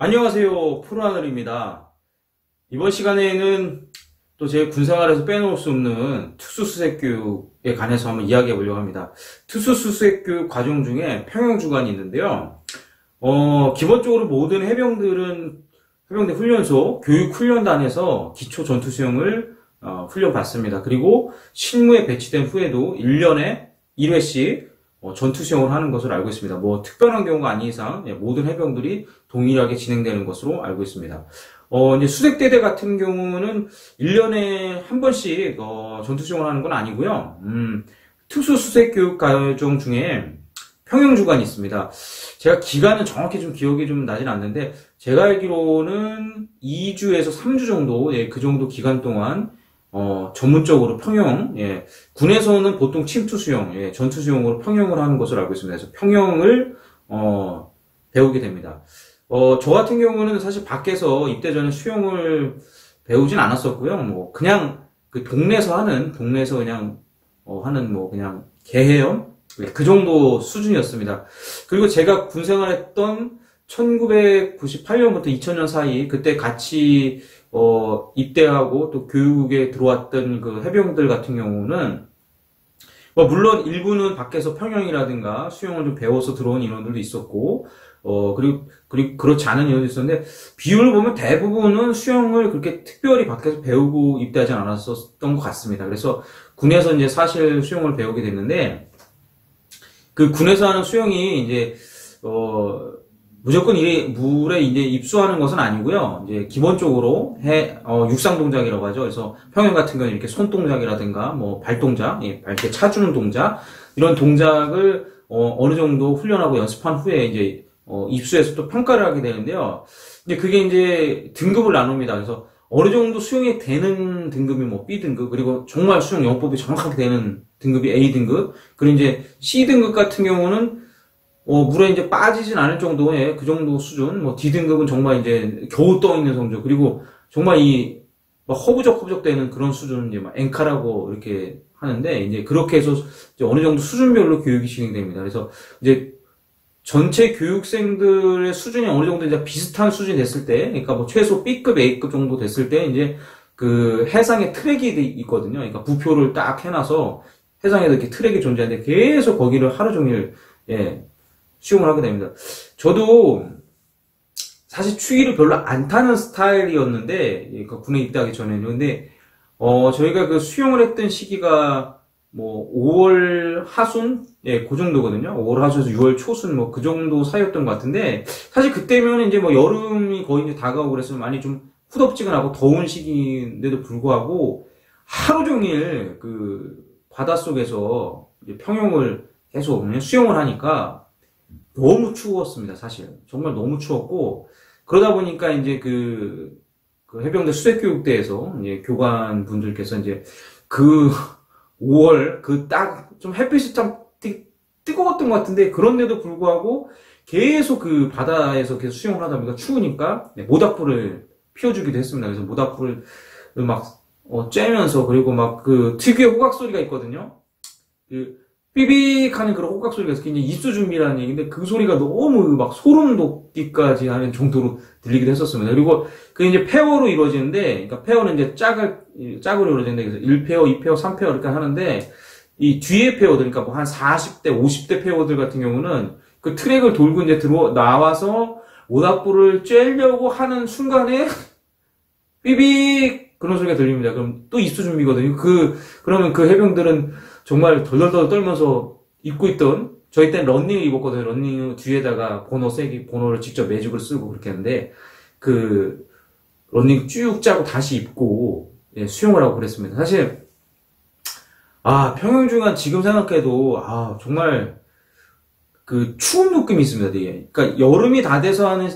안녕하세요. 프로하늘입니다. 이번 시간에는 또 제 군생활에서 빼놓을 수 없는 특수수색교육에 관해서 한번 이야기해 보려고 합니다. 특수수색교육 과정 중에 평형주간이 있는데요. 기본적으로 모든 해병들은 해병대 훈련소 교육훈련단에서 기초전투수영을 훈련받습니다. 그리고 실무에 배치된 후에도 1년에 1회씩 전투수영을 하는 것으로 알고 있습니다. 뭐 특별한 경우가 아닌 이상 모든 해병들이 동일하게 진행되는 것으로 알고 있습니다. 이제 수색대대 같은 경우는 1년에 한 번씩 전투수영을 하는 건 아니고요. 특수수색교육 과정 중에 평형주간이 있습니다. 제가 기간은 정확히 좀 기억이 좀 나진 않는데 제가 알기로는 2주에서 3주 정도, 그 정도 기간 동안 전문적으로 평형, 군에서는 보통 침투수영, 전투수영으로 평형을 하는 것으로 알고 있습니다. 그래서 평형을, 배우게 됩니다. 저 같은 경우는 사실 밖에서 입대 전에 수영을 배우진 않았었고요. 뭐, 그냥 그 동네에서 그냥, 하는 뭐, 그냥 개헤엄? 그 정도 수준이었습니다. 그리고 제가 군 생활했던 1998년부터 2000년 사이, 그때 같이 입대하고 또 교육에 들어왔던 그 해병들 같은 경우는 물론 일부는 밖에서 평형이라든가 수영을 좀 배워서 들어온 인원들도 있었고 그리고 그렇지 않은 인원도 있었는데 비율을 보면 대부분은 수영을 그렇게 특별히 밖에서 배우고 입대하지 않았었던 것 같습니다. 그래서 군에서 이제 사실 수영을 배우게 됐는데 그 군에서 하는 수영이 이제 무조건 물에 이제 입수하는 것은 아니고요. 이제 기본적으로 육상 동작이라고 하죠. 그래서 평형 같은 경우는 이렇게 손 동작이라든가 뭐 발 동작, 발 이렇게 차주는 동작 이런 동작을 어느 정도 훈련하고 연습한 후에 이제 입수해서 또 평가를 하게 되는데요. 이제 그게 이제 등급을 나눕니다. 그래서 어느 정도 수용이 되는 등급이 뭐 B 등급 그리고 정말 수용 영법이 정확하게 되는 등급이 A 등급 그리고 이제 C 등급 같은 경우는 물에 이제 빠지진 않을 정도의 그 정도 수준, 뭐 D등급은 정말 이제 겨우 떠 있는 성적, 그리고 정말 막 허부적 되는 그런 수준, 이제 막 엔카라고 이렇게 하는데, 이제 그렇게 해서 이제 어느 정도 수준별로 교육이 진행됩니다. 그래서 이제 전체 교육생들의 수준이 어느 정도 이제 비슷한 수준이 됐을 때, 그러니까 뭐 최소 B급, A급 정도 됐을 때, 이제 그 해상에 트랙이 있거든요. 그러니까 부표를 딱 해놔서 해상에도 이렇게 트랙이 존재하는데 계속 거기를 하루 종일, 수용을 하게 됩니다. 저도 사실 추위를 별로 안 타는 스타일이었는데, 그러니까 군에 입대하기 전에는. 근데, 저희가 그 수용을 했던 시기가 뭐 5월 하순? 그 정도거든요. 5월 하순에서 6월 초순 뭐 그 정도 사이였던 것 같은데, 사실 그때면 이제 뭐 여름이 거의 이제 다가오고 그래서 많이 좀 후덥지근하고 더운 시기인데도 불구하고 하루 종일 그 바닷속에서 평형을 계속 수영을 하니까 너무 추웠습니다, 사실. 정말 너무 추웠고, 그러다 보니까 이제 그 해병대 수색교육대에서 이제 교관 분들께서 이제 그 5월 좀 햇빛이 참 뜨거웠던 것 같은데, 그런데도 불구하고 계속 그 바다에서 계속 수영을 하다 보니까 추우니까 모닥불을 피워주기도 했습니다. 그래서 모닥불을 막 쬐면서, 그리고 막 그 특유의 호각 소리가 있거든요. 삐빅 하는 그런 호각 소리가 있어서 굉장히 입수 준비라는 얘기인데 그 소리가 너무 막 소름 돋기까지 하는 정도로 들리기도 했었습니다. 그리고 그 이제 페어로 이루어지는데, 그러니까 페어는 이제 짝으로 이루어지는데, 그래서 1페어, 2페어, 3페어 이렇게 하는데, 이 뒤에 페어들, 그러니까 뭐 한 40대, 50대 페어들 같은 경우는 그 트랙을 돌고 이제 나와서 모닥불을 쬐려고 하는 순간에 삐빅 그런 소리가 들립니다. 그럼 또 입수 준비거든요. 그러면 그 해병들은 정말 덜덜덜 떨면서 입고 있던, 저희 때는 런닝을 입었거든요. 런닝 뒤에다가 번호를 직접 매직을 쓰고 그렇게 했는데, 그, 런닝 쭉 짜고 다시 입고, 수영을 하고 그랬습니다. 사실, 평형주간 지금 생각해도, 정말, 그, 추운 느낌이 있습니다, 되게. 그러니까 여름이 다 돼서 하는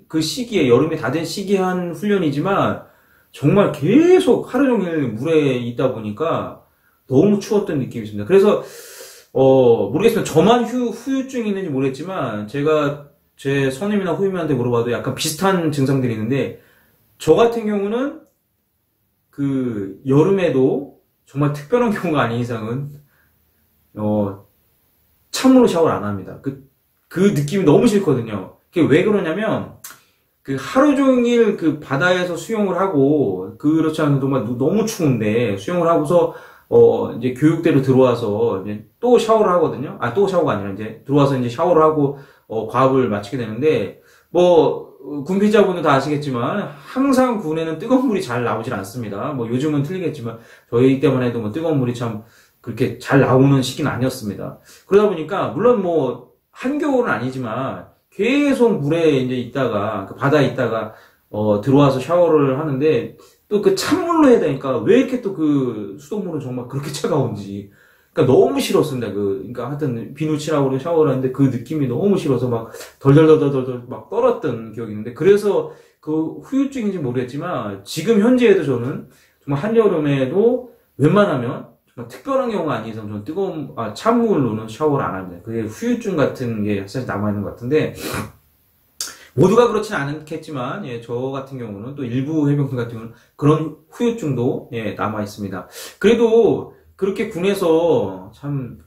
그 시기에, 여름이 다 된 시기에 한 훈련이지만, 정말 계속 하루 종일 물에 있다 보니까, 너무 추웠던 느낌이 있습니다. 그래서 모르겠습니다. 저만 후유증이 있는지 모르겠지만 제가 제 선임이나 후임한테 물어봐도 약간 비슷한 증상들이 있는데, 저 같은 경우는 그 여름에도 정말 특별한 경우가 아닌 이상은 찬물로 샤워를 안 합니다. 그 느낌이 너무 싫거든요. 그게 왜 그러냐면 그 하루 종일 그 바다에서 수영을 하고, 그렇지 않은 정말 너무 추운데 수영을 하고서 이제 교육대로 들어와서 이제 또 샤워를 하거든요. 또 샤워가 아니라 이제 들어와서 이제 샤워를 하고 과업을 마치게 되는데, 군필자분은 다 아시겠지만 항상 군에는 뜨거운 물이 잘 나오질 않습니다. 요즘은 틀리겠지만 저희 때만 해도 뜨거운 물이 참 그렇게 잘 나오는 시기는 아니었습니다. 그러다 보니까 물론 한겨울은 아니지만 계속 물에 이제 있다가 그 바다에 있다가 들어와서 샤워를 하는데, 또 그 찬물로 해야 되니까 왜 이렇게 또 그 수돗물은 정말 그렇게 차가운지, 그러니까 너무 싫었습니다. 그러니까 하여튼 비누칠하고 샤워를 하는데 그 느낌이 너무 싫어서 막 덜덜덜덜덜 막 떨었던 기억이 있는데, 그래서 그 후유증인지 모르겠지만 지금 현재에도 저는 정말 한여름에도 웬만하면 정말 특별한 경우가 아닌 이상 저는 찬물로는 샤워를 안 합니다. 그게 후유증 같은 게 사실 남아있는 것 같은데, 모두가 그렇지는 않겠지만, 저 같은 경우는 또 일부 해병대 같은 경우는 그런 후유증도, 남아 있습니다. 그래도 그렇게 군에서 참,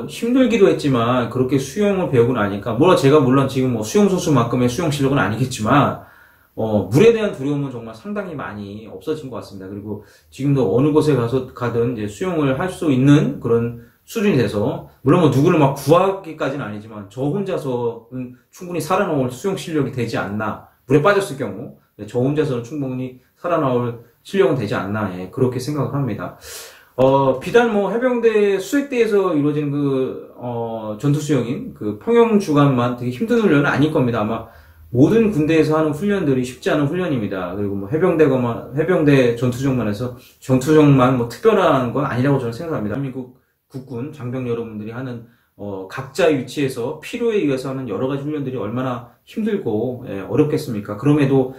힘들기도 했지만, 그렇게 수영을 배우고 나니까, 제가 물론 지금 수영선수만큼의 수영 실력은 아니겠지만, 물에 대한 두려움은 정말 상당히 많이 없어진 것 같습니다. 그리고 지금도 어느 곳에 가든 이제 수영을 할 수 있는 그런 수준이 돼서, 물론 누구를 막 구하기까지는 아니지만 저 혼자서는 충분히 살아나올 수영 실력이 되지 않나, 물에 빠졌을 경우 저 혼자서는 충분히 살아나올 실력은 되지 않나, 그렇게 생각을 합니다. 비단 해병대 수색대에서 이루어지는 전투 수영인 그 평영 주간만 되게 힘든 훈련은 아닐 겁니다. 아마 모든 군대에서 하는 훈련들이 쉽지 않은 훈련입니다. 그리고 해병대 전투정만 해서 전투정만 특별한 건 아니라고 저는 생각합니다. 대한민국 국군 장병 여러분들이 하는 각자의 위치에서 필요에 의해서 하는 여러 가지 훈련들이 얼마나 힘들고 어렵겠습니까? 그럼에도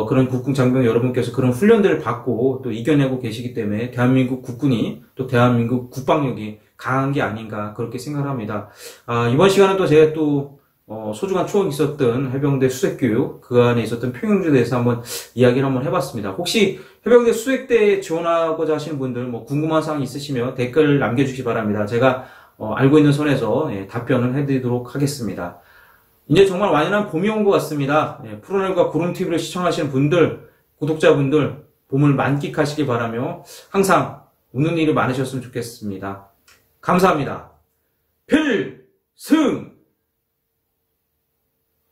그런 국군 장병 여러분께서 그런 훈련들을 받고 또 이겨내고 계시기 때문에 대한민국 국군이 또 대한민국 국방력이 강한 게 아닌가, 그렇게 생각합니다. 이번 시간은 또 제가 또 소중한 추억이 있었던 해병대 수색교육, 그 안에 있었던 평영주에 대해서 한번 이야기를 한번 해봤습니다. 혹시 해병대 수색대에 지원하고자 하시는 분들 궁금한 사항이 있으시면 댓글 남겨주시기 바랍니다. 제가 알고 있는 선에서 답변을 해드리도록 하겠습니다. 이제 정말 완연한 봄이 온 것 같습니다. 프로넬과 구름TV를 시청하시는 분들, 구독자분들 봄을 만끽하시기 바라며 항상 웃는 일이 많으셨으면 좋겠습니다. 감사합니다. 필승!